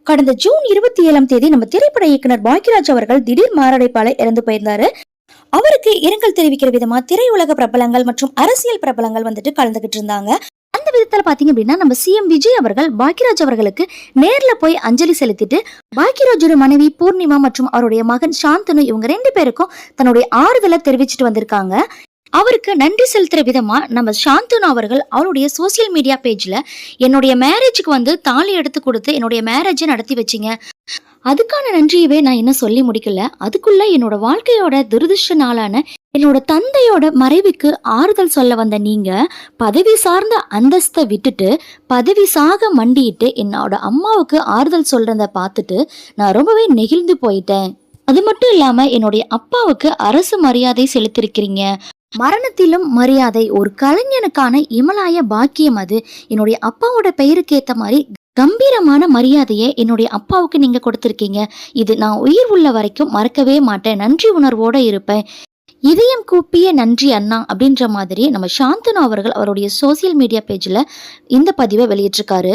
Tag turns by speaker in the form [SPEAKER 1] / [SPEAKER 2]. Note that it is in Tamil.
[SPEAKER 1] கடந்த ஜூன் 27 நம்ம திரைப்பட இயக்குனர் பாக்யராஜ் அவர்கள் திடீர் மாரடைப்பால இறந்து போயிருந்தாரு. அவருக்கு இரங்கல் தெரிவிக்கிற விதமா திரையுலக பிரபலங்கள் மற்றும் அரசியல் பிரபலங்கள் வந்துட்டு கலந்துகிட்டு இருந்தாங்க. அந்த விதத்துல பாத்தீங்க அப்படின்னா நம்ம சிஎம் விஜய் அவர்கள் பாக்யராஜ் அவர்களுக்கு நேர்ல போய் அஞ்சலி செலுத்திட்டு பாக்யராஜோட மனைவி பூர்ணிமா மற்றும் அவருடைய மகன் சாந்தனு இவங்க 2 பேருக்கும் தன்னுடைய ஆறுதலை தெரிவிச்சிட்டு வந்திருக்காங்க. அவருக்கு நன்றி செலுத்துற விதமா நம்ம சாந்தனு அவர்கள் அவருடைய சோசியல் மீடியா பேஜ்ல என்னுடைய மேரேஜுக்கு வந்து தாலி எடுத்து கொடுத்து என்னுடைய மேரேஜை நடத்தி வச்சிங்க, அதுக்கான நன்றியவே நான் இன்னும் சொல்லி முடிக்கல. அதுக்குள்ள என்னோட வாழ்க்கையோட துரதிருஷ்ட நாளான என்னோட தந்தையோட மறைவுக்கு ஆறுதல் சொல்ல வந்த நீங்க பதவி சார்ந்த அந்தஸ்தை விட்டுட்டு பதவி சாக மண்டிட்டு என்னோட அம்மாவுக்கு ஆறுதல் சொல்றத பார்த்துட்டு நான் ரொம்பவே நெகிழ்ந்து போயிட்டேன். அது மட்டும் இல்லாம என்னுடைய அப்பாவுக்கு அரசு மரியாதை செலுத்திருக்கிறீங்க. மரணத்திலும் மரியாதை ஒரு கலைஞனுக்கான இமலாய பாக்கியம். அது என்னுடைய அப்பாவோட பெயருக்கு ஏத்த மாதிரி கம்பீரமான மரியாதையை என்னுடைய அப்பாவுக்கு நீங்க கொடுத்திருக்கீங்க. இது நான் உயிர் உள்ள வரைக்கும் மறக்கவே மாட்டேன். நன்றி உணர்வோட இருப்பேன். இதயம் கூப்பிய நன்றி அண்ணா அப்படின்ற மாதிரி நம்ம சாந்தனு அவர்கள் அவருடைய சோசியல் மீடியா பேஜ்ல இந்த பதிவை வெளியிட்டிருக்காரு.